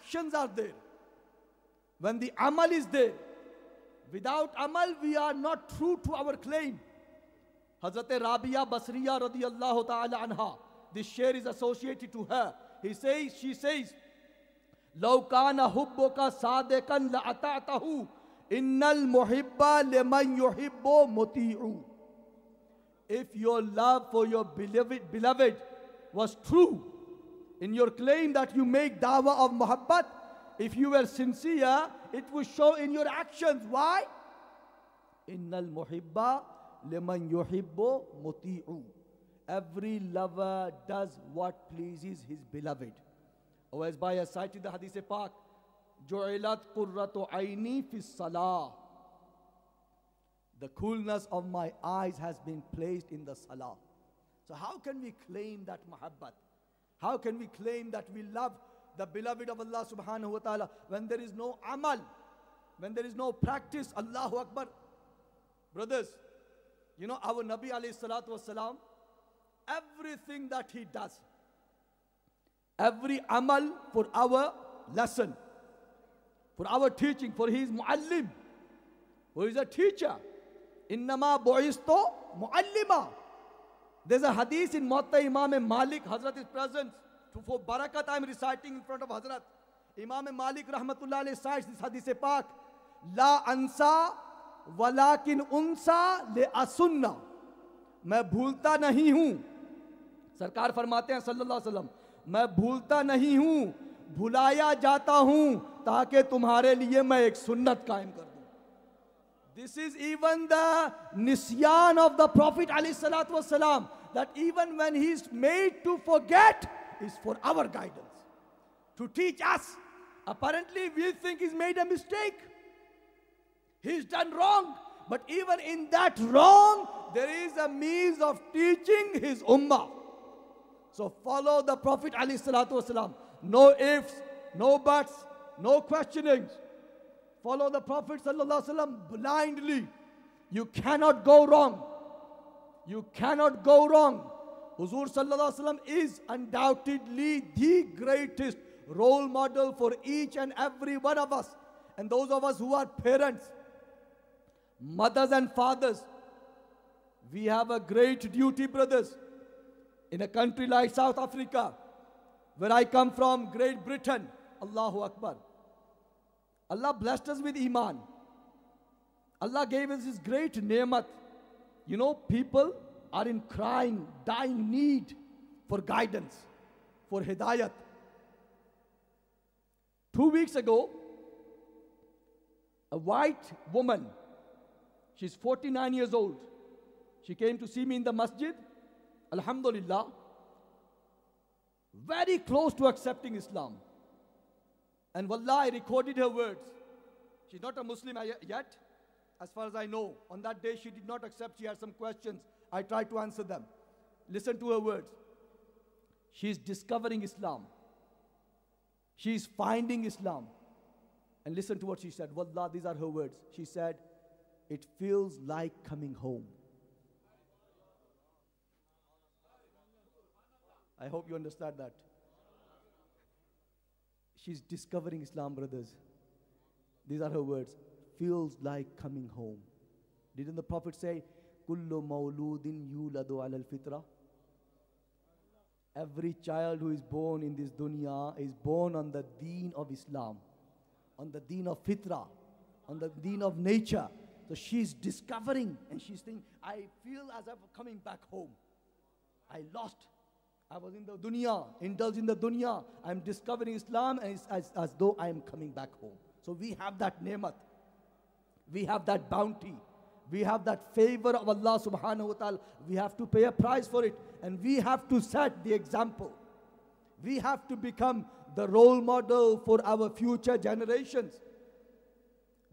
actions are there, when the amal is there, without amal we are not true to our claim. Hazrat Rabia Basriya radiyallahu ta'ala anha, this share is associated to her. She says, لَوْ كَانَ حُبُّكَ صَادِقًا لَأَطَعْتَهُ إِنَّ الْمُحِبَّ لِمَنْ يُحِبُّ مُطِيعُ. If your love for your beloved was true, in your claim that you make dawah of muhabbat, if you were sincere, it would show in your actions. Why? Innal muhibba liman yuhibbu muti'u. Every lover does what pleases his beloved. Or as by cited the hadith pak, Ju'ilat qurratu aini fi salah. The coolness of my eyes has been placed in the salah. So how can we claim that muhabbat? How can we claim that we love the beloved of Allah subhanahu wa ta'ala when there is no amal, when there is no practice? Allahu Akbar. Brothers, you know our Nabi alayhi salatu wasalam, everything that he does, every amal for our lesson, for our teaching, for his muallim, who is a teacher. Innama bu'istu muallima. There's a hadith in Muwatta Imam Malik. Hazrat is present. For barakat I am reciting in front of Hazrat. Imam Malik rahmatullah alayhi cites this hadith pak. La ansa walakin unsa le asunna. میں بھولتا نہیں ہوں. سرکار فرماتے ہیں صلی اللہ علیہ وسلم, میں بھولتا نہیں ہوں, بھلایا جاتا ہوں تاکہ تمہارے لیے میں ایک سنت قائم کر دوں. This is even the nisyan of the Prophet alayhi salatu wasalam, that even when he is made to forget, is for our guidance, to teach us. Apparently we think he's made a mistake, he's done wrong, but even in that wrong there is a means of teaching his ummah. So follow the Prophet alayhi salatu wasalam. No ifs, no buts, no questionings. Follow the Prophet sallallahu alaihi wasallam blindly. You cannot go wrong. You cannot go wrong. Huzur sallallahu alaihi wasallam is undoubtedly the greatest role model for each and every one of us. And those of us who are parents, mothers and fathers, we have a great duty, brothers. In a country like South Africa, where I come from, Great Britain, Allahu Akbar. Allah blessed us with Iman. Allah gave us His great ni'mat. You know, people are in crying, dying need for guidance, for hidayat. 2 weeks ago, a white woman, she's 49 years old. She came to see me in the masjid. Alhamdulillah, very close to accepting Islam. And wallah, I recorded her words. She's not a Muslim yet, as far as I know. On that day, she did not accept. She had some questions. I tried to answer them. Listen to her words. She's discovering Islam. She's finding Islam. And listen to what she said. Wallah, these are her words. She said, it feels like coming home. I hope you understand that. She's discovering Islam, brothers. These are her words. Feels like coming home. Didn't the Prophet say, Kullu mawludin yuladu ala al-fitra? Every child who is born in this dunya is born on the deen of Islam, on the deen of fitra, on the deen of nature. So she's discovering, and she's thinking, I feel as I'm coming back home. I lost. I was in the dunya, indulged in the dunya. I'm discovering Islam, and it's as though I am coming back home. So we have that ni'mat. We have that bounty. We have that favor of Allah subhanahu wa ta'ala. We have to pay a price for it. And we have to set the example. We have to become the role model for our future generations.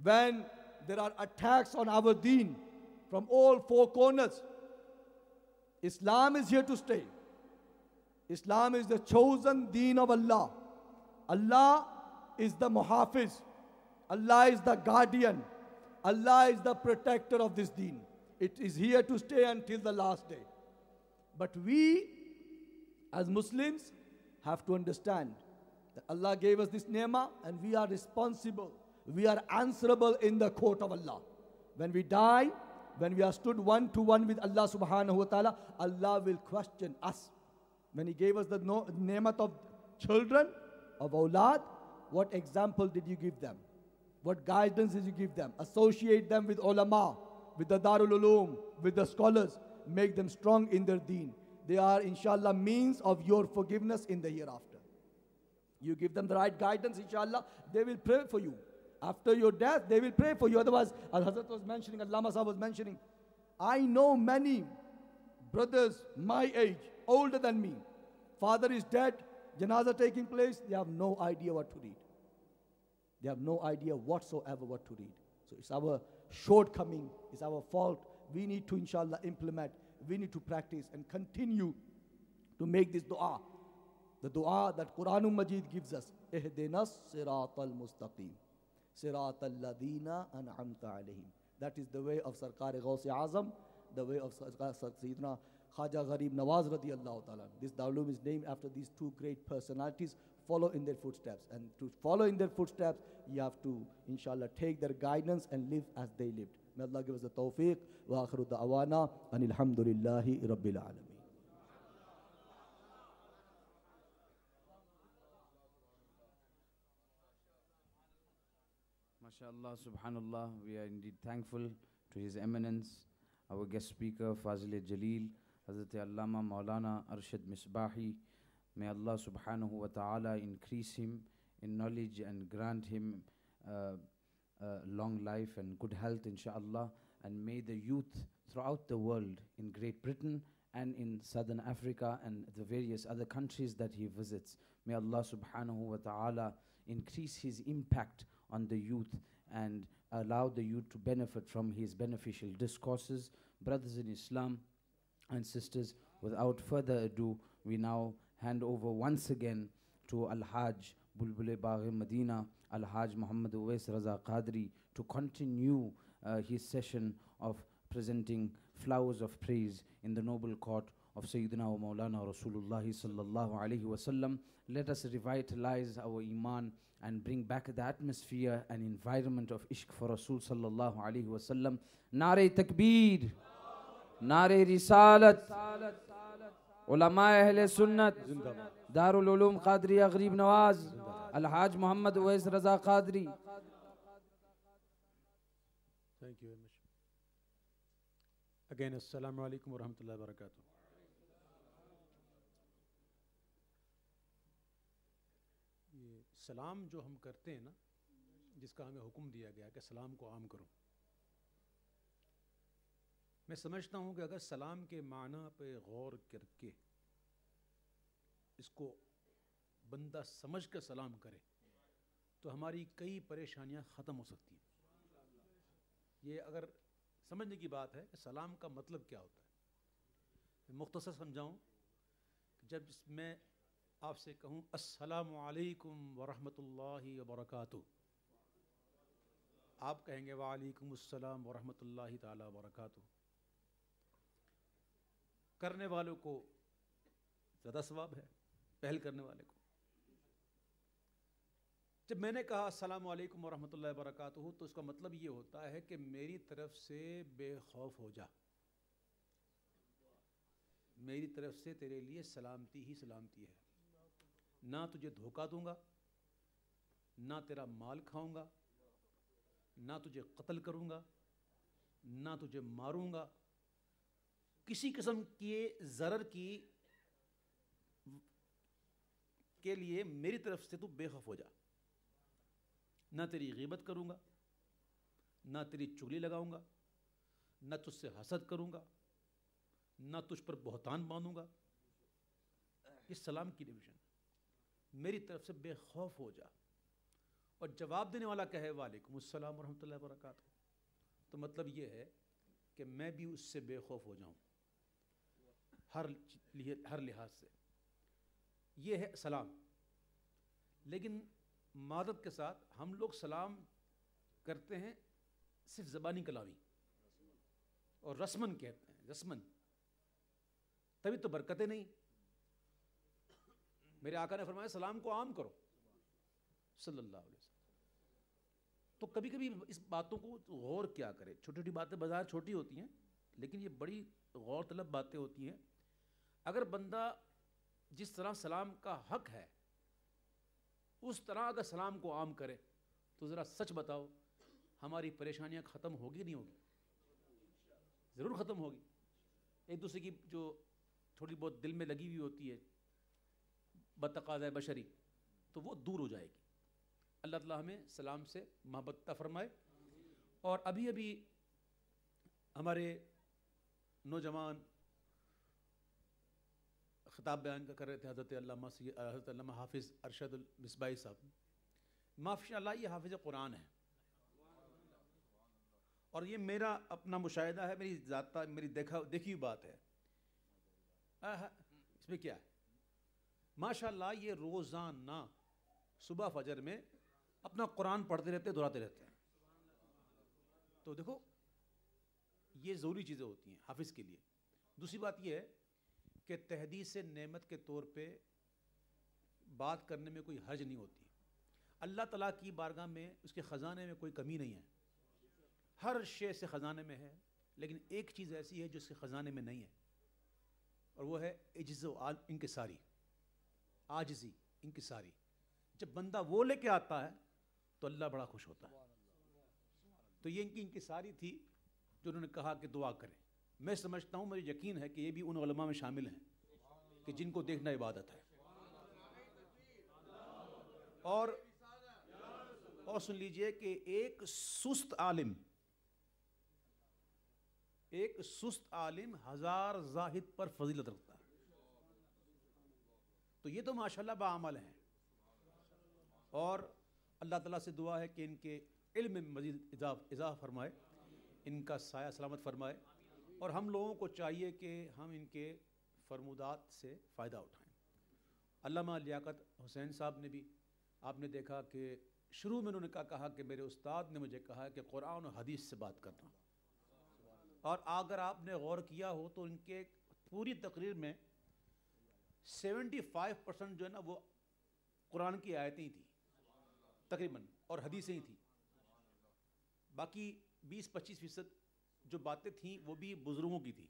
When there are attacks on our deen from all four corners, Islam is here to stay. Islam is the chosen deen of Allah. Allah is the muhafiz. Allah is the guardian. Allah is the protector of this deen. It is here to stay until the last day. But we, as Muslims, have to understand that Allah gave us this ni'mah and we are responsible. We are answerable in the court of Allah. When we die, when we are stood one to one with Allah subhanahu wa ta'ala, Allah will question us. When He gave us the ni'mat of children, of awlad, what example did you give them? What guidance did you give them? Associate them with ulama, with the Darul Uloom, with the scholars. Make them strong in their deen. They are, inshallah, means of your forgiveness in the hereafter. You give them the right guidance, inshallah, they will pray for you. After your death, they will pray for you. Otherwise, as Hazrat was mentioning, Allama Sahib was mentioning, I know many brothers my age, older than me. Father is dead, janazah taking place, they have no idea what to read. They have no idea whatsoever what to read. So it's our shortcoming, it's our fault. We need to, inshallah, implement, we need to practice and continue to make this dua. The dua that Quranul Majid gives us. Ihdinas siratal mustaqim. Siratal ladina an'amta alayhim. That is the way of Sarkar Ghaus-e Azam, the way of Sayyidina Khaja Gharib Nawaz radiyallahu ta'ala. This Darul is named after these two great personalities. Follow in their footsteps. And to follow in their footsteps, you have to, inshallah, take their guidance and live as they lived. May Allah give us the tawfiq. Wa akhiru da'wana anil hamdulillahi rabbil alameen. MashaAllah, subhanallah, we are indeed thankful to His Eminence, our guest speaker, Fazil Jaleel, Hazrat Allama Maulana Arshad Misbahi. May Allah subhanahu wa ta'ala increase him in knowledge and grant him long life and good health, inshaAllah. And may the youth throughout the world, in Great Britain and in Southern Africa and the various other countries that he visits, may Allah subhanahu wa ta'ala increase his impact on the youth and allow the youth to benefit from his beneficial discourses. Brothers in Islam and sisters, without further ado, we now hand over once again to Al-Hajj Bulbul Bagh Medina, Al-Hajj Muhammad Uwais Raza Qadri, to continue his session of presenting flowers of praise in the noble court of Sayyidina wa Maulana Rasulullah sallallahu alayhi wa sallam. Let us revitalize our iman and bring back the atmosphere and environment of ishq for Rasul sallallahu alayhi wa sallam. Nare Takbir, Nare Risalat, Ulama Ahle Sunnat, Darul Uloom Qadriya Gharib Nawaz, Al-Hajj Muhammad Uwais Raza Qadri. Thank you very much. Again, Assalamu alaikum wa rahmatullahi wa barakatuh. یہ سلام جو ہم کرتے ہیں نا، جس کا ہمیں حکم دیا گیا کہ سلام کو عام کرو، میں سمجھتا ہوں کہ اگر سلام کے معنی پہ غور کر کے اس کو بندہ سمجھ کر سلام کرے تو ہماری کئی پریشانیاں ختم ہو سکتی ہیں. یہ اگر سمجھنے کی بات ہے کہ سلام کا مطلب کیا ہوتا ہے. میں مختصر سمجھاؤں کہ جب میں آپ سے کہوں السلام علیکم ورحمۃ اللہ وبرکاتہ، آپ کہیں گے وعلیکم السلام ورحمۃ اللہ تعالی وبرکاتہ. کرنے والوں کو زیادہ ثواب ہے، پہل کرنے والے کو. جب میں نے کہا السلام علیکم ورحمۃ اللہ وبرکاتہ تو اس کا مطلب یہ ہوتا ہے کہ میری طرف سے بے خوف ہو جا، میری طرف سے تیرے لیے سلامتی ہی سلامتی ہے. نہ تجھے دھوکہ دوں گا، نہ تیرا مال کھاؤں گا، نہ تجھے قتل کروں گا، نہ تجھے ماروں گا. کسی قسم کے ضرر کے لیے میری طرف سے تو بے خوف ہو جا. نہ تیری غیبت کروں گا، نہ تیری چغلی لگاؤں گا، نہ تجھ سے حسد کروں گا، نہ تجھ پر بہتان باندھوں گا. یہ سلام کی ڈیویژن، میری طرف سے بے خوف ہو جا. اور جواب دینے والا کہے وعلیکم السلام ورحمۃ اللہ وبرکاتہ، تو مطلب یہ ہے کہ میں بھی اس سے بے خوف ہو جاؤں ہر لحاظ سے. یہ ہے سلام. لیکن معذرت کے ساتھ ہم لوگ سلام کرتے ہیں صرف زبانی کلامی اور رسمن کہتے ہیں، رسمن. تبھی تو برکتیں نہیں. میرے آقا نے فرمایا سلام کو عام کرو. صلی اللہ علیہ وسلم. تو کبھی کبھی اس باتوں کو غور کیا کرے. چھوٹی چھوٹی باتیں بظاہر چھوٹی ہوتی ہیں لیکن یہ بڑی غور طلب باتیں ہوتی ہیں. اگر بندہ جس طرح سلام کا حق ہے اس طرح اگر سلام کو عام کرے تو ذرا سچ بتاؤ ہماری پریشانیاں ختم ہوگی نہیں ہوگی؟ ضرور ختم ہوگی. ایک دوسرے کی جو تھوڑی بہت دل میں لگی ہوئی ہوتی ہے بتقاضۂ بشری تو وہ دور ہو جائے گی. اللہ تعالیٰ ہمیں سلام سے محبت عطا فرمائے. اور ابھی ابھی ہمارے نوجوان خطاب بیان کر رہے تھے حضرت علامہ حافظ ارشد المصباحی صاحب. ماشاء اللہ یہ حافظ قرآن ہے اور یہ میرا اپنا مشاہدہ ہے, میری ذاتہ میری دیکھی ہوئی بات ہے. اس میں کیا ہے ماشاء اللہ یہ روزانہ صبح فجر میں اپنا قرآن پڑھتے رہتے دہراتے رہتے ہیں. تو دیکھو یہ ضروری چیزیں ہوتی ہیں حافظ کے لیے. دوسری بات یہ ہے کہ تحدیث نعمت کے طور پہ بات کرنے میں کوئی حرج نہیں ہوتی. اللہ تعالیٰ کی بارگاہ میں اس کے خزانے میں کوئی کمی نہیں ہے, ہر شے سے خزانے میں ہے. لیکن ایک چیز ایسی ہے جو اس کے خزانے میں نہیں ہے اور وہ ہے عجز و انکساری, عاجزی انکساری. جب بندہ وہ لے کے آتا ہے تو اللہ بڑا خوش ہوتا ہے. تو یہ ان کی انکساری تھی جو انہوں نے کہا کہ دعا کریں. میں سمجھتا ہوں, مجھے یقین ہے کہ یہ بھی ان علماء میں شامل ہیں کہ جن کو دیکھنا عبادت ہے. اور سن لیجئے کہ ایک سست عالم ہزار زاہد پر فضیلت رکھتا ہے. تو یہ تو ماشاءاللہ باعمل ہیں اور اللہ تعالیٰ سے دعا ہے کہ ان کے علم میں مزید اضافہ فرمائے, ان کا سایہ سلامت فرمائے. اور ہم لوگوں کو چاہیے کہ ہم ان کے فرمودات سے فائدہ اٹھائیں. علامہ لیاقت حسین صاحب نے بھی آپ نے دیکھا کہ شروع میں انہوں نے کہا کہ میرے استاد نے مجھے کہا کہ قرآن و حدیث سے بات کرنا. اور اگر آپ نے غور کیا ہو تو ان کے پوری تقریر میں 75% جو ہے نا وہ قرآن کی آیتیں ہی تھیں تقریباً اور حدیثیں ہی تھیں. باقی 20-25% جو باتیں تھیں وہ بھی بزرگوں کی تھیں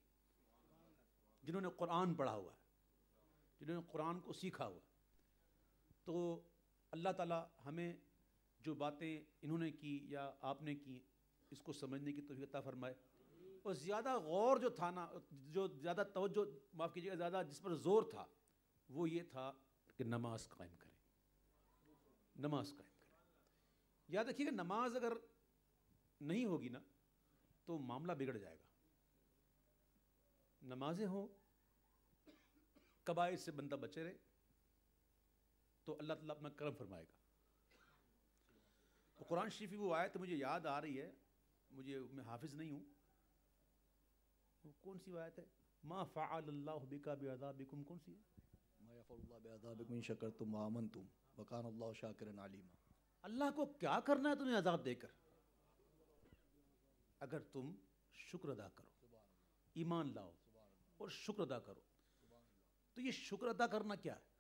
جنہوں نے قرآن پڑھا ہوا ہے, جنہوں نے قرآن کو سیکھا ہوا. تو اللہ تعالیٰ ہمیں جو باتیں انہوں نے کی یا آپ نے کی اس کو سمجھنے کی توفیق عطا فرمائے. اور زیادہ غور جو تھا نا, جو زیادہ توجہ معاف کیجیے گا زیادہ جس پر زور تھا وہ یہ تھا کہ نماز قائم کریں, نماز قائم کریں. یاد رکھیے کہ نماز اگر نہیں ہوگی نا تو معاملہ بگڑ جائے گا. نمازیں ہوں, کبائر سے بندہ بچے رہے تو اللہ تعالیٰ اپنا کرم فرمائے گا. قرآن شریف کی وہ آیت مجھے یاد آ رہی ہے, میں حافظ نہیں ہوں, وہ کون سی آیت ہے؟ ما فعل اللہ بکا بعذابکم, کون سی ہے؟ ما یفعل اللہ بعذابکم ان شکرتم وآمنتم وکان اللہ شاکرا علیما. اللہ کو کیا کرنا ہے تمہیں عذاب دے کر اگر تم شکر ادا کرو, ایمان لاؤ اور شکر ادا کرو. تو یہ شکر ادا کرنا کیا ہے؟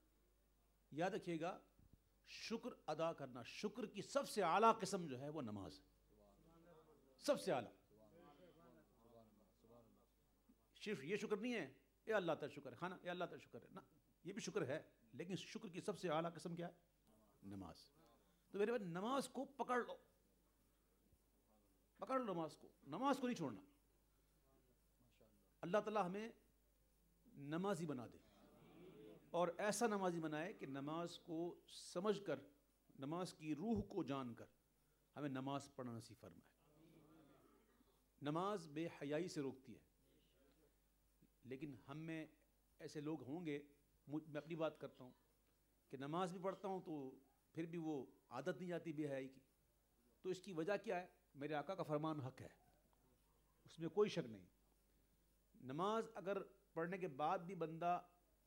یاد رکھیے گا شکر ادا کرنا, شکر کی سب سے اعلیٰ قسم جو ہے وہ نماز ہے, سب سے اعلیٰ. صرف یہ شکر نہیں ہے اے اللہ تعالی شکر ہے, کھانا اے اللہ تعالی شکر ہے نا, یہ بھی شکر ہے لیکن شکر کی سب سے اعلیٰ قسم کیا ہے؟ نماز. تو میرے بھائی نماز کو پکڑ لو, پکڑ لو نماز کو, نماز کو نہیں چھوڑنا. اللہ تعالیٰ ہمیں نمازی بنا دے اور ایسا نمازی بنائے کہ نماز کو سمجھ کر, نماز کی روح کو جان کر ہمیں نماز پڑھنا نصیب فرمائے. نماز بے حیائی سے روکتی ہے لیکن ہم میں ایسے لوگ ہوں گے, میں اپنی بات کرتا ہوں کہ نماز بھی پڑھتا ہوں تو پھر بھی وہ عادت نہیں جاتی بے حیائی کی. تو اس کی وجہ کیا ہے؟ میرے آقا کا فرمان حق ہے, اس میں کوئی شک نہیں. نماز اگر پڑھنے کے بعد بھی بندہ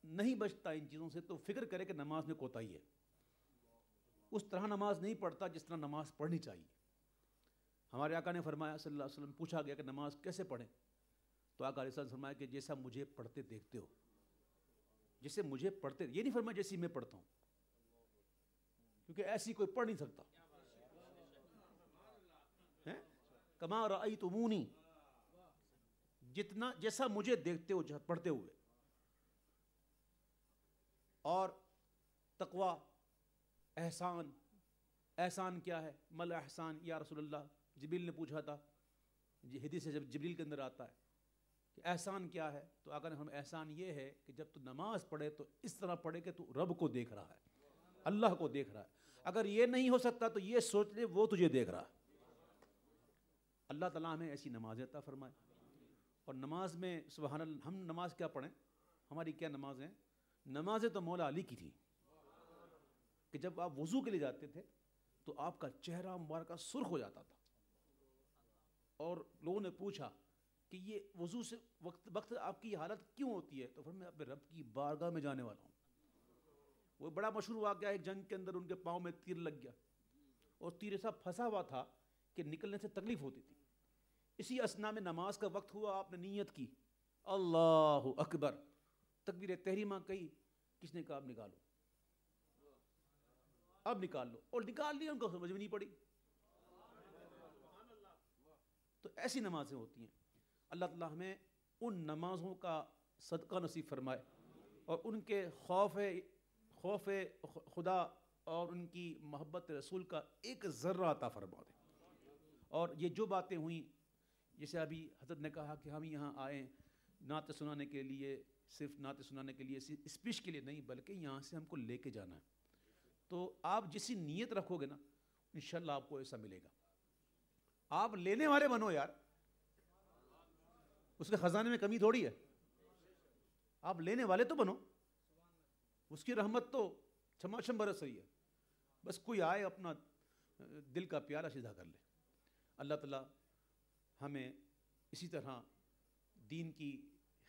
نہیں بچتا ان چیزوں سے تو فکر کرے کہ نماز میں کوتاہی ہے. اس طرح نماز نہیں پڑھتا جس طرح نماز پڑھنی چاہیے. ہمارے آقا نے فرمایا صلی اللہ علیہ وسلم, پوچھا گیا کہ نماز کیسے پڑھیں تو آقا علیہ السلام نے فرمایا کہ جیسا مجھے پڑھتے دیکھتے ہو, جیسے مجھے پڑھتے, یہ نہیں فرمایا جیسے میں پڑھتا ہوں, کیونکہ ایسی کوئی پڑھ نہیں سکتا. کما رأیتمونی، جتنا جیسا مجھے دیکھتے ہو پڑھتے ہوئے. اور تقوی، احسان. احسان کیا ہے؟ مل احسان یا رسول اللہ؟ جبریل نے پوچھا تھا، حدیث سے جب جبریل کے اندر آتا ہے کہ احسان کیا ہے، تو آقا نے فرمایا احسان یہ ہے کہ جب تو نماز پڑھے تو اس طرح پڑھے کہ تو رب کو دیکھ رہا ہے، اللہ کو دیکھ رہا ہے. اگر یہ نہیں ہو سکتا تو یہ سوچ لے وہ تجھے دیکھ رہا ہے. اللہ تعالیٰ ہمیں ایسی نماز عطا فرمائے. اور نماز میں سبحان اللہ، ہم نماز کیا پڑھیں؟ ہماری کیا نمازیں؟ نمازیں تو مولا علی کی تھی کہ جب آپ وضو کے لیے جاتے تھے تو آپ کا چہرہ مبارکہ سرخ ہو جاتا تھا. اور لوگوں نے پوچھا کہ یہ وضو سے وقت آپ کی یہ حالت کیوں ہوتی ہے؟ تو پھر میں اپنے رب کی بارگاہ میں جانے والا ہوں. وہ بڑا مشہور واقعہ ہے، جنگ کے اندر ان کے پاؤں میں تیر لگ گیا اور تیر ایسا پھنسا ہوا تھا کہ نکلنے سے تکلیف ہوتی تھی. اسی اسنا میں نماز کا وقت ہوا، آپ نے نیت کی اللہ اکبر، تکبیر تحریمہ کہی، کس نے کہا اب نکالو، اب نکال لو، اور نکال لیا، ان کو سمجھ میں نہیں پڑی. تو ایسی نمازیں ہوتی ہیں. اللہ تعالیٰ ہمیں ان نمازوں کا صدقہ نصیب فرمائے اور ان کے خوف خدا اور ان کی محبت رسول کا ایک ذرہ عطا فرما دے. اور یہ جو باتیں ہوئیں، جیسے ابھی حضرت نے کہا کہ ہم یہاں آئیں نعت سنانے کے لیے، صرف نعت سنانے کے لیے، اسپیچ کے لیے نہیں، بلکہ یہاں سے ہم کو لے کے جانا ہے. تو آپ جسی نیت رکھو گے نا، انشاءاللہ آپ کو ایسا ملے گا. آپ لینے والے بنو یار، اس کے خزانے میں کمی تھوڑی ہے. آپ لینے والے تو بنو، اس کی رحمت تو چھماچھم برس رہی ہے. بس کوئی آئے اپنا دل کا پیالہ سیدھا کر لے. اللہ تعالیٰ ہمیں اسی طرح دین کی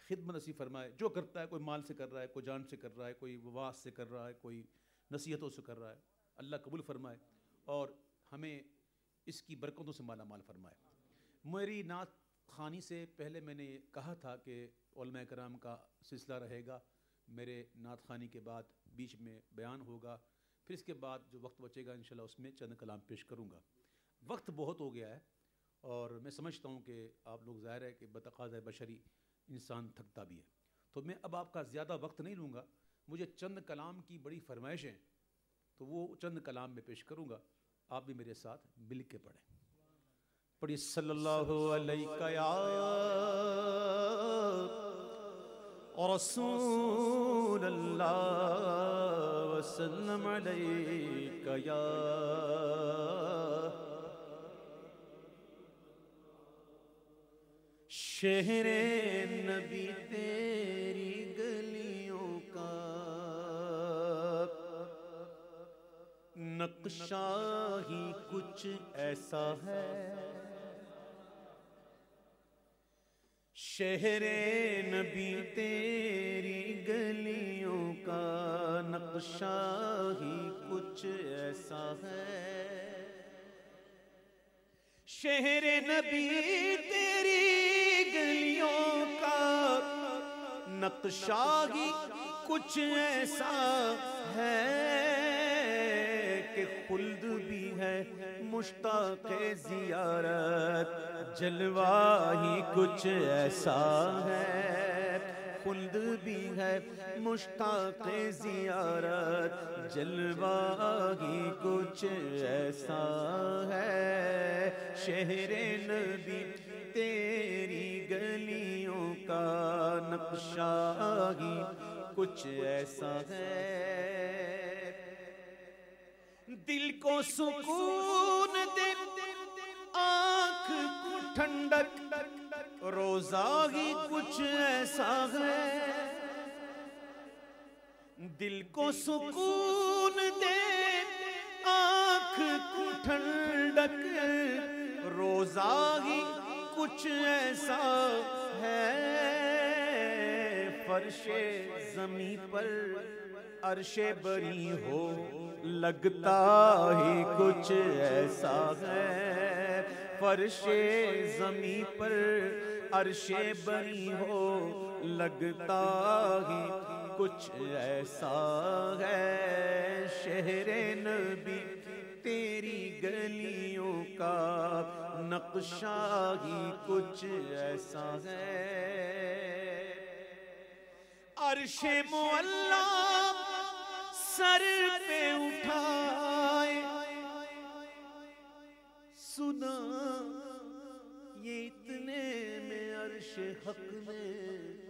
خدمت نصیب فرمائے. جو کرتا ہے، کوئی مال سے کر رہا ہے، کوئی جان سے کر رہا ہے، کوئی واعظ سے کر رہا ہے، کوئی نصیحتوں سے کر رہا ہے، اللہ قبول فرمائے اور ہمیں اس کی برکتوں سے مالا مال فرمائے. میری نعت خوانی سے پہلے میں نے کہا تھا کہ علماء کرام کا سلسلہ رہے گا. میرے نعت خوانی کے بعد بیچ میں بیان ہوگا، پھر اس کے بعد جو وقت بچے گا انشاءاللہ اس میں چند کلام پیش کروں گا. وقت بہت ہو گیا ہے اور میں سمجھتا ہوں کہ آپ لوگ ظاہر ہے کہ بتقاضۂ بشری انسان تھکتا بھی ہے. تو میں اب آپ کا زیادہ وقت نہیں لوں گا. مجھے چند کلام کی بڑی فرمائش ہیں، تو وہ چند کلام میں پیش کروں گا. آپ بھی میرے ساتھ مل کے پڑھیں. پڑھیے صلی اللہ علیہ یا رسول اللہ وسلم علیہ یا شہر نبی تیری گلیوں کا نقشہ ہی کچھ ایسا ہے. شہر نبی تیری گلیوں کا نقشہ ہی کچھ ایسا ہے. شہر نبی تیری گلیوں کا نقشہ ہی کچھ ایسا ہے کہ خلد بھی ہے مشتاق زیارت، جلوہ ہی کچھ ایسا ہے. خلد بھی ہے مشتاق زیارت، جلوہ ہی کچھ ایسا ہے. شہر نبی تیری گلیوں کا نقشہ ہی کچھ ایسا ہے. دل کو سکون دے آنکھ کو ٹھنڈک، روزہ ہی کچھ ایسا ہے. دل کو سکون دے آنکھ کو ٹھنڈک، روزہ ہی کچھ ایسا ہے. فرش زمین پر عرش بری ہو لگتا ہی کچھ ایسا ہے. فرش زمین پر عرش بری ہو لگتا ہی کچھ ایسا ہے شہر نبی تیری گلیوں کا نقشہ ہی کچھ ایسا ہے عرش معلا سر پہ اٹھائے سنا یہ اتنے میں عرش حق میں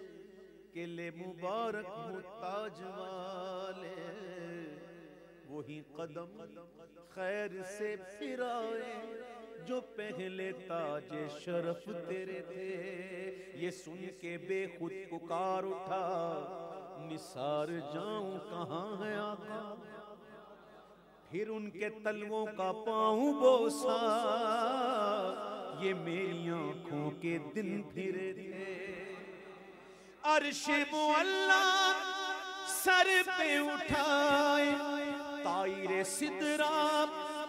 قلعے مبارک تاج والے وہی قدم خیر سے پھرائے جو پہلے تاج شرف تیرے تھے یہ سن کے بے خود پکار اٹھا نثار جاؤں کہاں ہے آقا پھر ان کے تلووں کا پاؤں بوسا یہ میری آنکھوں کے دن پھرے تھے عرش معلا سر پہ اٹھائے طائر سدرا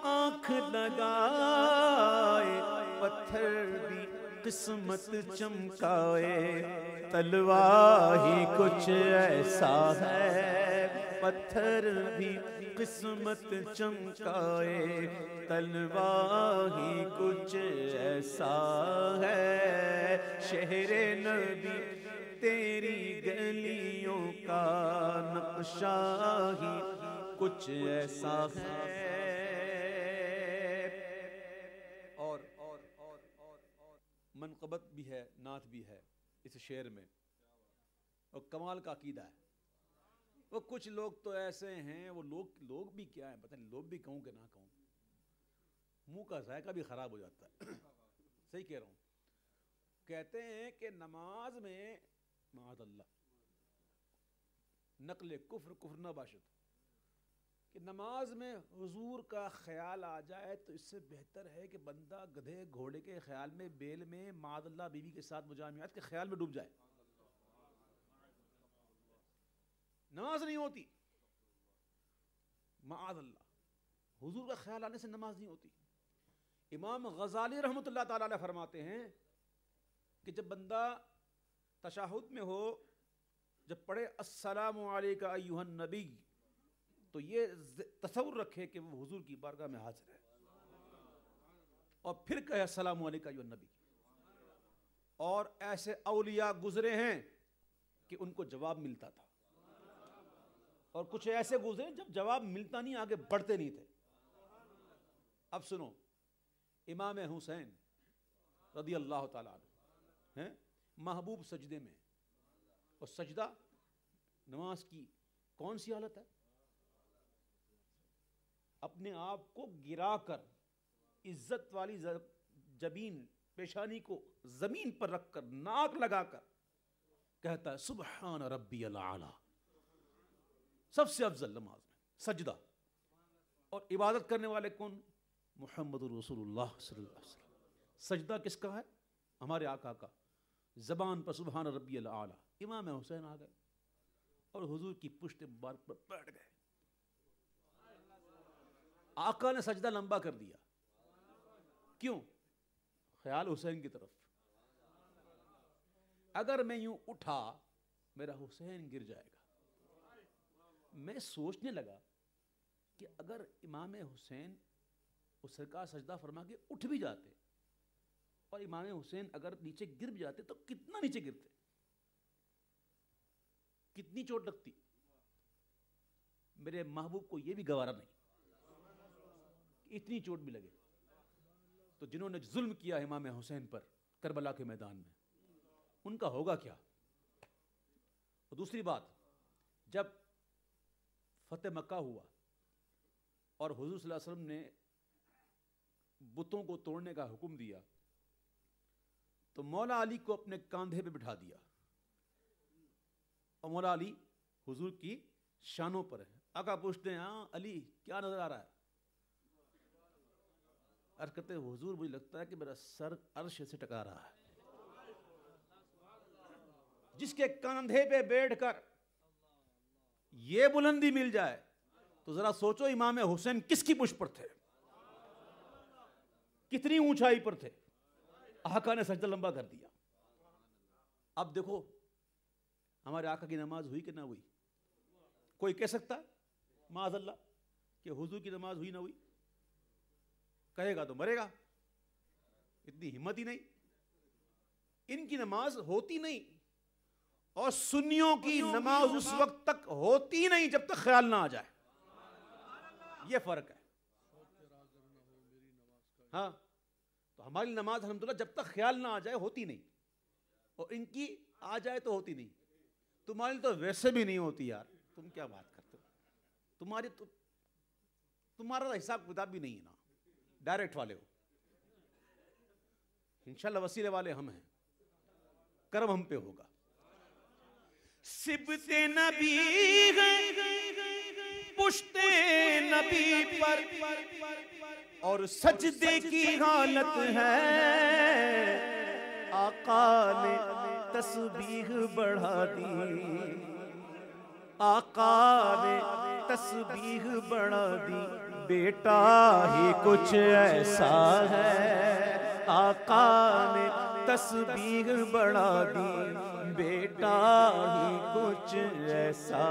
آنکھ لگائے پتھر بھی قسمت چمکائے تلوار ہی کچھ ایسا ہے پتھر بھی قسمت چمکائے تلوار ہی کچھ ایسا ہے شہر نبی تیری گلیوں کا نقشہ ہی کچھ ایسا ہے اور منقبت بھی ہے نعت بھی ہے اس شعر میں اور کمال کا عقیدہ ہے وہ کچھ لوگ تو ایسے ہیں وہ لوگ بھی کیا ہیں پتہ نہیں لوگ بھی کہوں کہ نہ کہوں منہ کا ذائقہ بھی خراب ہو جاتا ہے صحیح کہہ رہا ہوں کہتے ہیں کہ نماز میں معاذ اللہ نقل کفر نہ باشد کہ نماز میں حضور کا خیال آ جائے تو اس سے بہتر ہے کہ بندہ گدھے گھوڑے کے خیال میں بیل میں معاذ اللہ بیوی کے ساتھ مجامعات کے خیال میں ڈوب جائے نماز نہیں ہوتی معاذ اللہ حضور کا خیال آنے سے نماز نہیں ہوتی امام غزالی رحمۃ اللہ تعالی علیہ فرماتے ہیں کہ جب بندہ تشہد میں ہو جب پڑھے السلام علیکہ ایھا النبی تو یہ تصور رکھے کہ وہ حضور کی بارگاہ میں حاضر ہے اور پھر کہے السلام علیکہ ایھا النبی اور ایسے اولیاء گزرے ہیں کہ ان کو جواب ملتا تھا اور کچھ ایسے گزرے جب جواب ملتا نہیں آگے بڑھتے نہیں تھے اب سنو امام حسین رضی اللہ تعالیٰ عنہ ہیں محبوب سجدے میں اور سجدہ نماز کی کون سی حالت ہے اپنے آپ کو گرا کر عزت والی جبین پیشانی کو زمین پر رکھ کر ناک لگا کر کہتا ہے سبحان ربی الاعلی سب سے افضل نماز میں سجدہ اور عبادت کرنے والے کون محمد رسول اللہ صلی اللہ علیہ وسلم سجدہ کس کا ہے ہمارے آقا کا زبان پر سبحان ربی الاعلی امام حسین آ گئے اور حضور کی پشت مبارک پر بیٹھ گئے آقا نے سجدہ لمبا کر دیا کیوں خیال حسین کی طرف اگر میں یوں اٹھا میرا حسین گر جائے گا میں سوچنے لگا کہ اگر امام حسین اس سرکار سجدہ فرما کے اٹھ بھی جاتے اور امام حسین اگر نیچے گر بھی جاتے تو کتنا نیچے گرتے کتنی چوٹ لگتی میرے محبوب کو یہ بھی گوارا نہیں اتنی چوٹ بھی لگے تو جنہوں نے ظلم کیا امام حسین پر کربلا کے میدان میں ان کا ہوگا کیا اور دوسری بات جب فتح مکہ ہوا اور حضور صلی اللہ علیہ وسلم نے بتوں کو توڑنے کا حکم دیا تو مولا علی کو اپنے کاندھے پہ بٹھا دیا اور مولا علی حضور کی شانوں پر ہے آقا پوچھتے ہیں ہاں علی کیا نظر آ رہا ہے عرض کرتے ہیں حضور مجھے لگتا ہے کہ میرا سر عرش سے ٹکرا رہا ہے جس کے کاندھے پہ بیٹھ کر یہ بلندی مل جائے تو ذرا سوچو امام حسین کس کی پشت پر تھے کتنی اونچائی پر تھے آقا نے سجدہ لمبا کر دیا اب دیکھو ہمارے آقا کی نماز ہوئی کہ نہ ہوئی کوئی کہہ سکتا ہے معاذ اللہ کہ حضور کی نماز ہوئی نہ ہوئی؟ کہے گا تو مرے گا، اتنی ہمت ہی نہیں. ان کی نماز ہوتی نہیں، اور سنیوں کی نماز اس وقت تک ہوتی نہیں جب تک خیال نہ آ جائے. یہ فرق ہے. ہاں تو ہماری نماز الحمدللہ جب تک خیال نہ آ جائے ہوتی نہیں، اور ان کی آ جائے تو ہوتی نہیں. تمہاری تو ویسے بھی نہیں ہوتی یار، تم کیا بات کرتے ہو؟ تمہارا حساب کتاب بھی نہیں ہے نا، ڈائریکٹ والے ہو. انشاءاللہ وسیلے والے ہم ہیں، کرم ہم پہ ہوگا. سبت نبی پشت نبی پر اور سجدے کی حالت ہے، آقا نے تسبیح بڑھا دی، آقا نے تسبیح بڑھا دی. بیٹا ہی کچھ ایسا ہے، آقا نے تسبیح بڑھا دی، بیٹا ہی کچھ ایسا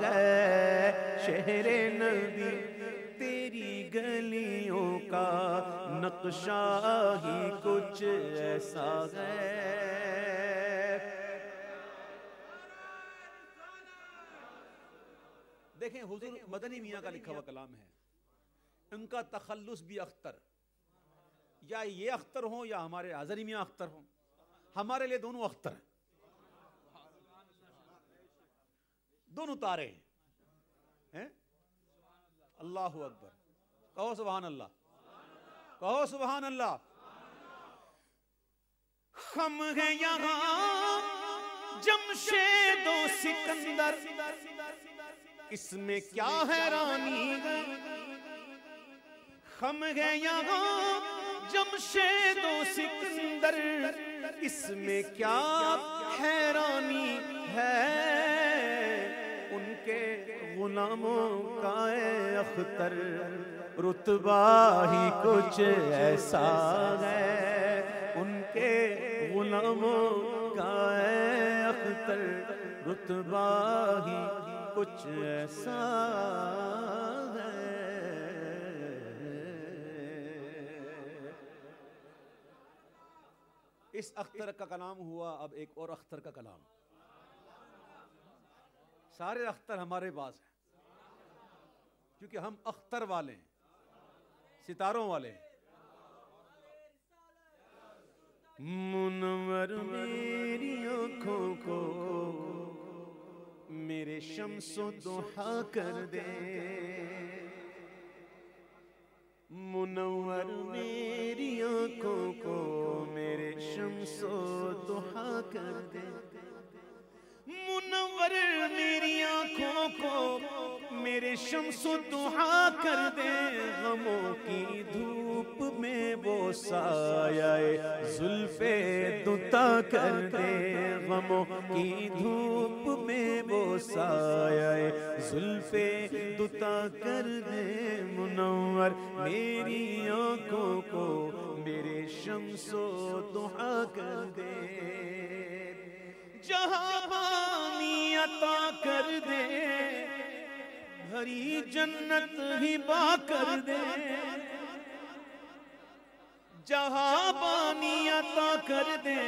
ہے. شہر نبی تیری گلیوں کا نقشہ ہی کچھ ایسا ہے. دیکھیں حضور مدنی میاں کا لکھا ہوا کلام ہے، ان کا تخلص بھی اختر، یا یہ اختر ہوں یا ہمارے حضری میاں اختر ہوں، ہمارے لیے دونوں اختر ہیں، دونوں تارے ہیں. اللہ اکبر، کہو سبحان اللہ، کہو سبحان اللہ. ہم ہیں یہاں جمشید و سکندر، اس میں کیا حیرانی ہے. ہم ہیں یہاں جمشید و سکندر، اس میں کیا حیرانی ہے. ان کے غلاموں کا اے اختر رتبہ ہی کچھ ایسا ہے. ان کے غلاموں کا اے اختر رتبہ ہی کچھ ایسا ہے. اس اختر کا کلام ہوا، اب ایک اور اختر کا کلام. سارے اختر ہمارے پاس ہیں کیونکہ ہم اختر والے ہیں، ستاروں والے ہیں. منور میری آنکھوں کو میرے شمس و ضحیٰ کر دے، منور میری آنکھوں کو میرے شمس و ضحیٰ کر دے. منور میری آنکھوں کو میرے شمس و ضحیٰ کر دے. غموں کی دھوپ میں وہ سایہ زلف دوتا کر دے، غموں کی دھوپ میں وہ سایہ زلف دوتا کر دے. منور میری آنکھوں کو میرے شمس و ضحیٰ کر دے. جہاں پانی عطا کر دے، بھری جنت ہبا کر دے. جہاں پانی عطا کر دے،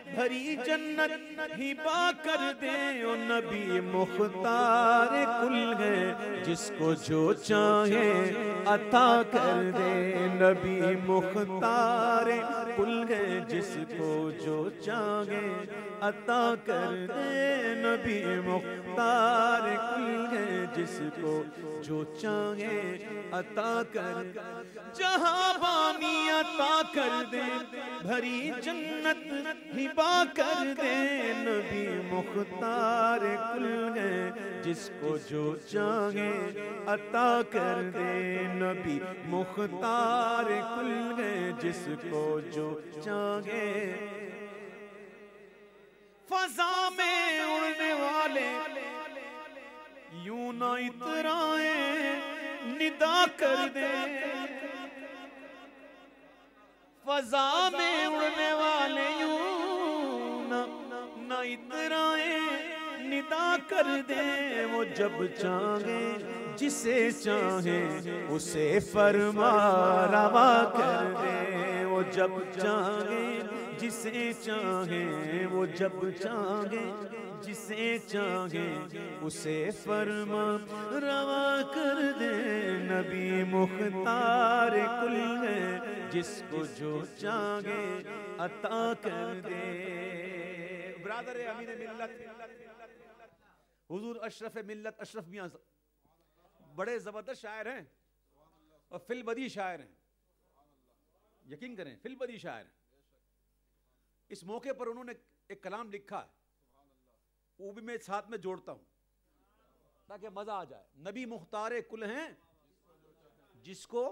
بھری جنت ہبا کر دے. او نبی مختار کل ہے، جس کو جو چاہے عطا کر دے. نبی مختار کل ہے، جس کو جو چاہے عطا کر دے. نبی مختار کل ہے، جس کو جو چاہے عطا کر دے. جہاں پانی عطا کر دے، بھری جنت ہبا کر دے. نبی مختار کل ہے، جس کو جو چاہے عطا کر دے. نبی مختار کل ہے، جس کو جو چاہے. فضا میں اڑنے والے یوں نہ اترائیں، ندا کر دے. فضا میں اڑنے والے یوں نہ اترائیں، عطا کر دیں وہ جب چاہیں جسے چاہیں اسے فرما روا کر دیں وہ جب چاہیں جسے چاہیں وہ جب چاہیں جسے چاہیں اسے فرما روا کر دیں نبی مختار کل ہے جس کو جو چاہیں عطا کر دے. برادر امین ملت حضور اشرف ملت اشرف میاں بڑے زبردست شاعر ہیں اور فی البدی شاعر ہیں. یقین کریں فی البدی شاعر ہیں. اس موقع پر انہوں نے ایک کلام لکھا ہے وہ بھی میں ساتھ میں جوڑتا ہوں تاکہ مزہ آ جائے. نبی مختار کل ہیں جس کو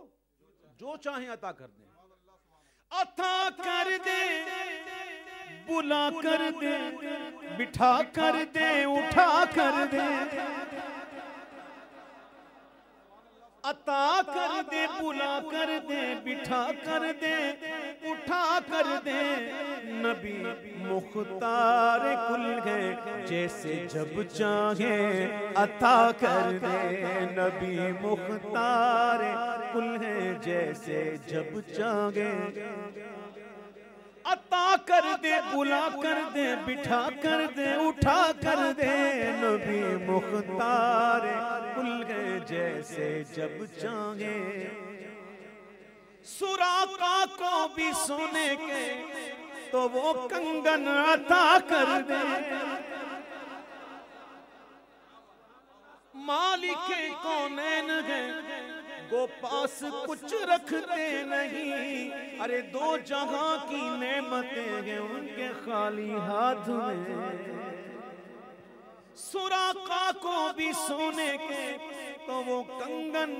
جو چاہیں عطا کر دیں عطا کر دیں بلا کر دیں بٹھا کر دیں اٹھا کر دیں عطا کر دیں بلا کر دیں بٹھا کر دیں اٹھا کر دیں نبی مختار کل ہے جیسے جب چاہیں عطا کر دیں نبی مختار کل ہے جیسے جب چاہیں عطا کر دے بلا کر دے بٹھا کر دے اٹھا کر دے نبی مختار کل ہے جیسے جب چاہیں. سراقہ کو بھی سونے کے تو وہ کنگن عطا کر دے مالک کونین ہے وہ پاس کچھ رکھتے نہیں ارے دو جہاں کی نعمتیں ہیں ان کے خالی ہاتھ میں. سراقہ کو بھی سونے کے تو وہ کنگن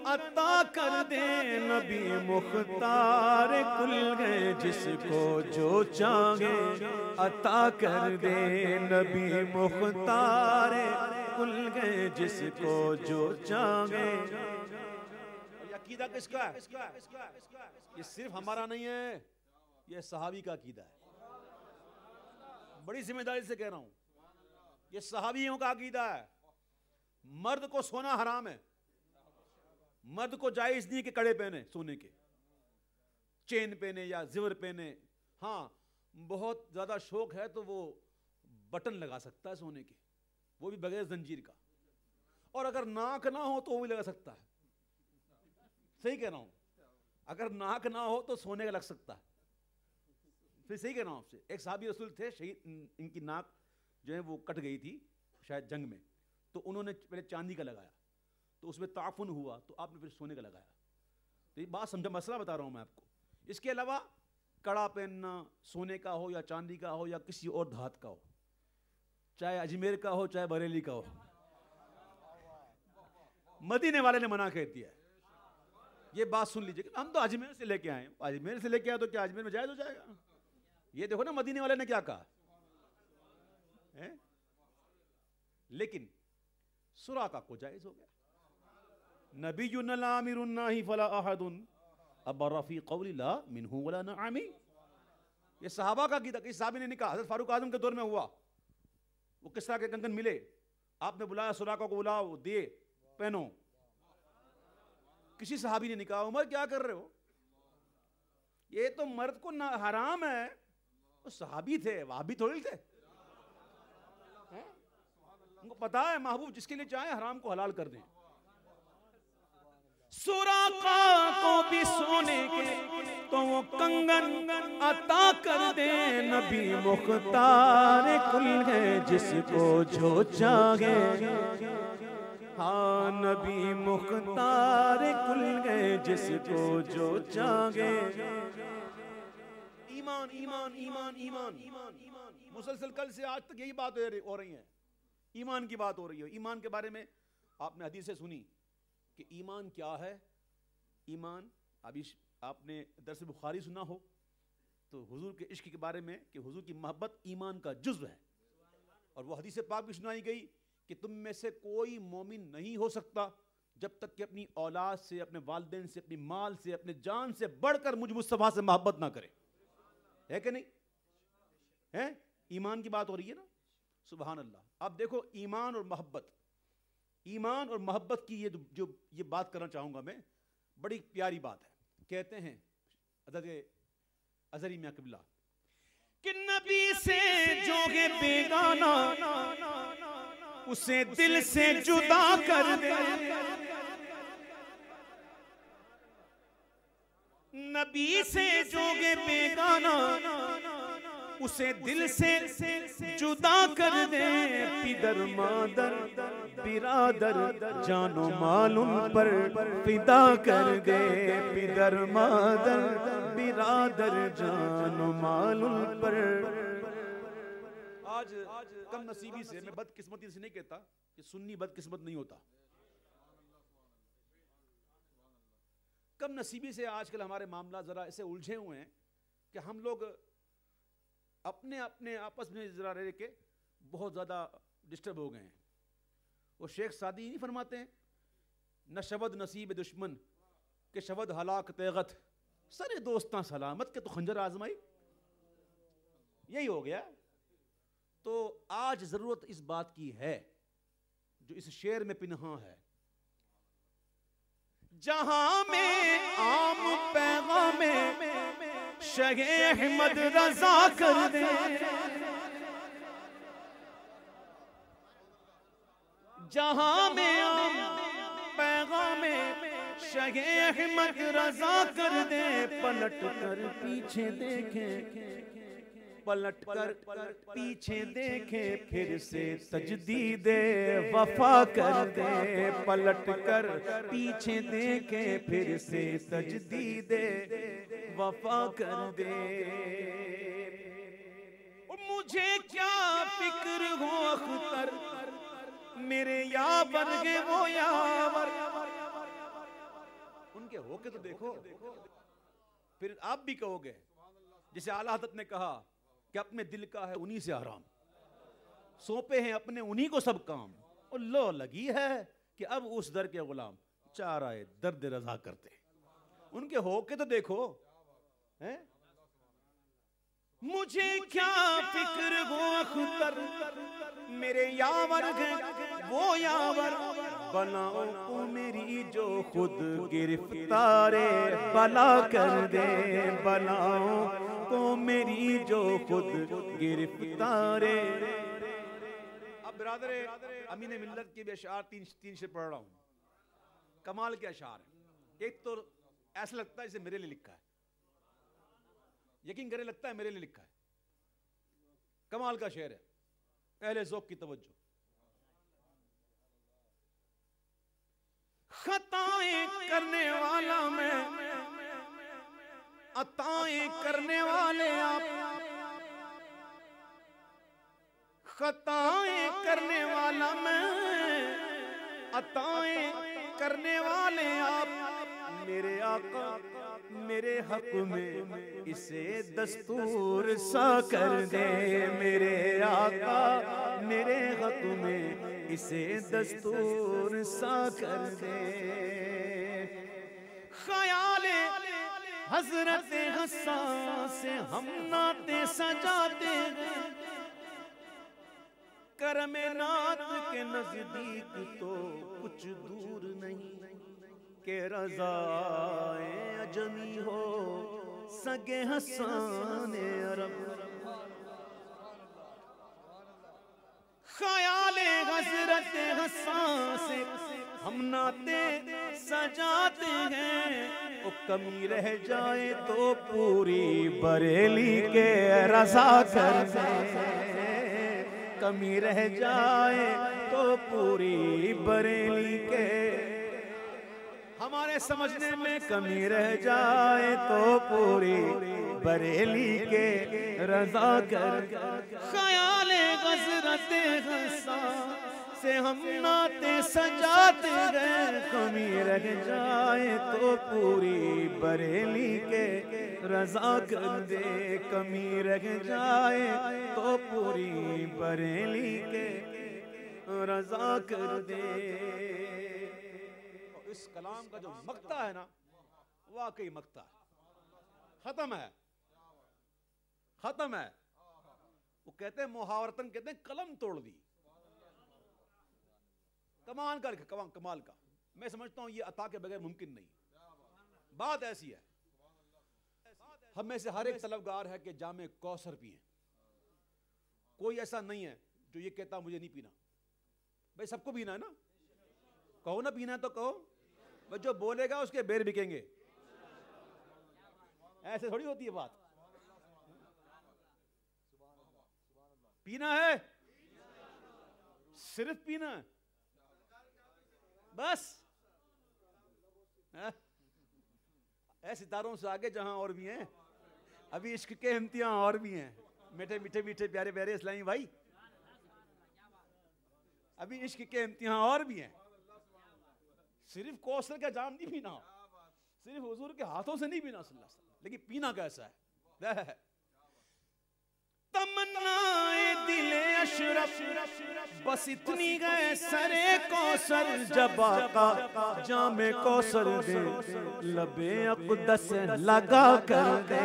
عطا کر دے نبی مختار کل ہے جس کو جو چاہیں عطا کر دے نبی مختار کل ہے جس کو جو چاہیں. عقیدہ کس کا ہے؟ یہ صرف ہمارا نہیں ہے یہ صحابی کا عقیدہ ہے. بڑی ذمہ داری سے کہہ رہا ہوں یہ صحابیوں کا عقیدہ ہے. مرد کو سونا حرام ہے. مرد کو جائز نہیں کہ کڑے پہنے سونے کے چین پہنے یا زیور پہنے. ہاں بہت زیادہ شوق ہے تو وہ بٹن لگا سکتا ہے سونے کے وہ بھی بغیر زنجیر کا. اور اگر ناک نہ ہو تو وہ بھی لگا سکتا ہے. صحیح کہہ رہا ہوں. اگر ناک نہ ہو تو سونے کا لگ سکتا ہے. پھر صحیح کہہ رہا ہوں آپ سے. ایک صحابی رسول تھے شہید ان کی ناک جو ہے وہ کٹ گئی تھی شاید جنگ میں تو انہوں نے پہلے چاندی کا لگایا تو اس میں تعفن ہوا تو آپ نے پھر سونے کا لگایا. تو یہ بات سمجھا مسئلہ بتا رہا ہوں میں آپ کو. اس کے علاوہ کڑا پہننا سونے کا ہو یا چاندی کا ہو یا کسی اور دھات کا ہو چاہے اجمیر کا ہو چاہے بریلی کا ہو مدینے والے نے منع کر دیا ہے. یہ بات سن لیجئے ہم تو اجمیر سے لے کے آئے اجمیر سے لے کے آئے تو کیا اجمیر میں جائز ہو جائے گا؟ یہ دیکھو نا مدینے والے نے کیا کہا. لیکن سراقہ کو جائز ہو گیا. نبی الامر الناہی فلا احد ابر فی قول لا منہ ولا نعمی. یہ صحابہ کا عقیدہ. کسی صحابی نے نہیں کہا. حضرت فاروق اعظم کے دور میں ہوا وہ کس طرح کے کنگن ملے آپ نے بلایا سراقہ کو بلاؤ دیے پہنو. کسی صحابی نے نہیں کہا عمر کیا کر رہے ہو یہ تو مرد کو حرام ہے. وہ صحابی تھے وہابی تھوڑی تھے. ان کو پتا ہے محبوب جس کے لیے چاہے حرام کو حلال کر دیں. سراقہ کو بھی سونے کے تو وہ کنگن عطا کر دے نبی مختار کل ہے جس کو جو چاہے. ہاں نبی مختار کل ہے جس کو جو چاہے. ایمان ایمان ایمان ایمان مسلسل کل سے آج تک یہی بات ہو رہی ہے. ایمان کی بات ہو رہی ہے. ایمان کے بارے میں آپ نے حدیثیں سنی کہ ایمان کیا ہے. ایمان ابھی آپ نے درس بخاری سنا ہو تو حضور کے عشق کے بارے میں کہ حضور کی محبت ایمان کا جزو ہے. اور وہ حدیث پاک بھی سنائی گئی کہ تم میں سے کوئی مومن نہیں ہو سکتا جب تک کہ اپنی اولاد سے اپنے والدین سے اپنی مال سے اپنے جان سے بڑھ کر مجھ مصطفیٰ سے محبت نہ کرے. ہے کہ نہیں ہے؟ ایمان کی بات ہو رہی ہے نا. سبحان اللہ. اب دیکھو ایمان اور محبت کی یہ بات کرنا چاہوں گا میں, بڑی پیاری بات ہے. کہتے ہیں حضرت اظہری میاں قبلہ کہ نبی سے جو ہے بیگانہ اسے دل سے جدا کر دے, نبی سے جو ہے بیگانہ اسے دل سے جدا کر دے, پدر مادر برادر جان و مال ان پر فدا کر دے, پدر مادر برادر جان و مال ان پر. آج کم نصیبی سے, میں بدقسمتی سے نہیں کہتا کہ سنی بدقسمت نہیں ہوتا, کم نصیبی سے آج کل ہمارے معاملات ذرا ایسے الجھے ہوئے ہیں کہ ہم لوگ اپنے آپس میں ذرا رہ کے بہت زیادہ ڈسٹرب ہو گئے ہیں. وہ شیخ سعدی نہیں فرماتے ہیں نہ شود نصیب دشمن کہ شود ہلاک تیغت, سارے دوستاں سلامت کے تو خنجر آزمائی, یہی ہو گیا. تو آج ضرورت اس بات کی ہے جو اس شعر میں پنہاں ہے, جہاں میں عام پیغام میں شہ احمد رضا کر دے, جہاں میں عام پیغام میں شہ احمد رضا کر دے, پلٹ کر پیچھے دیکھیں, پلٹ کر پیچھے دیکھے پھر سے تجدید وفا کر دے, پلٹ کر پیچھے دیکھے پھر سے تجدید وفا کر دے. مجھے کیا فکر ہو اختر میرے یاور گے وہ یاور, ان کے ہو کے تو دیکھو, پھر آپ بھی کہو گے جسے اعلیٰ حضرت نے کہا کہ اپنے دل کا ہے انہی سے آرام, سونپے ہیں اپنے انہی کو سب کام, اور لو لگی ہے کہ اب اس در کے غلام چارہ درد رضا کرتے. ان کے ہو کے تو دیکھو, مجھے کیا فکر ہو اختر میرے یاور گے وہ یاور, بلاؤں کو میری جو خود گرفتار بلا کر دے, بلاؤں کو میری جو خود گرفتار. اب برادر امین ملت کے بھی اشعار تین سے پڑھ رہا ہوں, کمال کے اشعار ہیں. ایک تو ایسا لگتا ہے جسے میرے لیے لکھا ہے, یقین کرے لگتا ہے میرے لیے لکھا ہے, کمال کا شعر ہے, اہل ذوق کی توجہ. خطائیں کرنے والا میں, عطائیں کرنے والے آپ, خطائیں کرنے والا میں, عطائیں کرنے والے آپ, میرے آقا میرے حق میں اسے دستور سا کر دے, میرے آقا میرے حق میں اسے دستور سا کر دے. خیال حضرت حسان سے ہم نعتیں سجاتے ہیں, کرم نعت کے نزدیک تو کچھ دور نہیں کہ رضائے اجمی ہو سگے حسان عرب. خیال حضرت حسان سے ہم نعتیں سجاتے ہیں, وہ کمی رہ جائے تو پوری بریلی کے رضا کر دے, کمی رہ جائے تو پوری بریلی کے, ہمارے سمجھنے میں کمی رہ جائے تو پوری بریلی کے رضا کر. خیال حضرت حسان سے ہم نعتیں سجاتے گئے, کمی رہ جائے تو پوری بریلی کے رضا کر دے, کمی رہ جائے تو پوری بریلی کے رضا کر دے. اس کلام کا جو مقطع ہے نا, واقعی مقطع ہے, ختم ہے, ختم ہے. وہ کہتے ہیں محاورتن کہتے ہیں قلم توڑ دی. کمان کا لکھا, کمال کا. میں سمجھتا ہوں یہ عطا کے بغیر ممکن نہیں. بات ایسی ہے, ہم میں سے ہر ایک طلبگار ہے کہ جام کوثر پئیں. کوئی ایسا نہیں ہے جو یہ کہتا مجھے نہیں پینا. بھائی سب کو پینا ہے نا, کہو نا پینا ہے تو کہو. بھائی جو بولے گا اس کے بیر بکیں گے. ایسے تھوڑی ہوتی ہے بات. پینا ہے, صرف پینا ہے بس. اے ستاروں سے آگے جہاں اور بھی ہیں, ابھی عشق کے امتحان اور بھی ہیں. میٹھے میٹھے میٹھے پیارے پیارے اسلامی بھائی, ابھی عشق کے امتحان اور بھی ہیں. صرف کوثر کا جام نہیں پینا, صرف حضور کے ہاتھوں سے نہیں پینا صلی اللہ علیہ وسلم. لیکن پینا کیسا ہے؟ تمنائے دل اشرف بس اتنی گئے سرے کوثر, جب آقا جام کوثر دے لب اقدس لگا کر دے.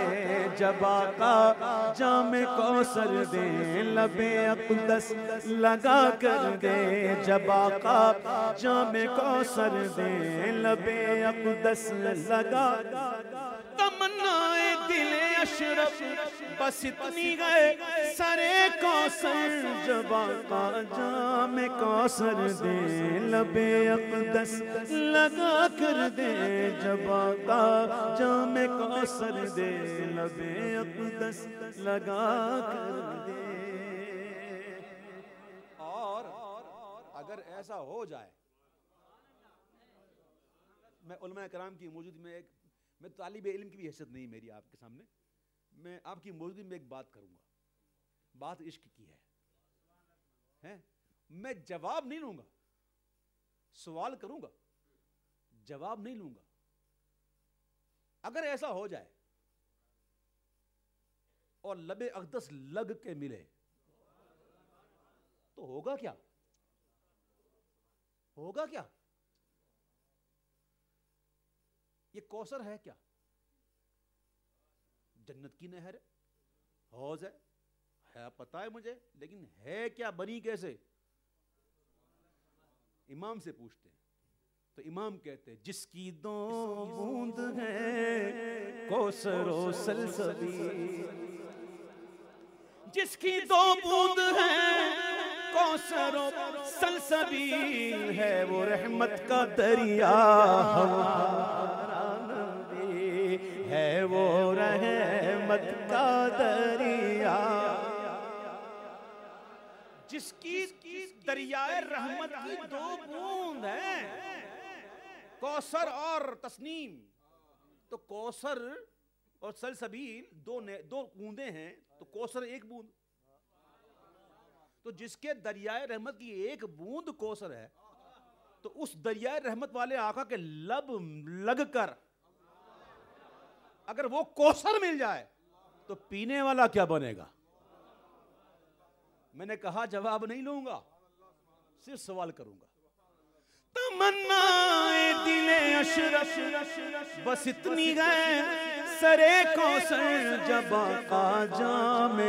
جب آقا جام کوثر دے لب اقدس لگا کر دے. جب آقا جام کوثر دے لب اقدس لگا. تمنائے دل اشرف بس اتنی گئے سرے کوثر, جب آقا جام کوثر دے لب اقدس لگا کر دے. جب آقا جام کوثر دے لب اقدس لگا کر دے. اور اگر ایسا ہو جائے, میں علماء کرام کی موجودگی میں میں طالب علم کی بھی حیثیت نہیں میری آپ کے سامنے, میں آپ کی موجودگی میں ایک بات کروں گا. بات عشق کی ہے. میں جواب نہیں لوں گا, سوال کروں گا, جواب نہیں لوں گا. اگر ایسا ہو جائے اور لب اقدس لگ کے ملے تو ہوگا کیا؟ ہوگا کیا؟ یہ کوثر ہے کیا؟ جنت کی نہر ہے, حوض ہے پتہ ہے مجھے, لیکن ہے کیا, بنی کیسے؟ امام سے پوچھتے ہیں تو امام کہتے ہیں جس کی 2 بوند ہے کوثر و سلسبیل. جس کی 2 بوند ہے کوثر و سلسبیل, ہے وہ رحمت کا دریا ہمارا نبی, ہے وہ رحمت کا دریا. جس کی دریائے رحمت کی 2 بوند ہیں, کوثر اور تسنیم. تو کوثر اور سلسبیل 2 بوندیں ہیں, تو کوثر 1 بوند. تو جس کے دریائے رحمت کی 1 بوند کوثر ہے, تو اس دریائے رحمت والے آقا کے لب لگ کر اگر وہ کوثر مل جائے تو پینے والا کیا بنے گا؟ میں نے کہا جواب نہیں لوں گا, صرف سوال کروں گا. تمنائے دل اشرف بس اتنی گئے سرے کوثر, جب آقا جام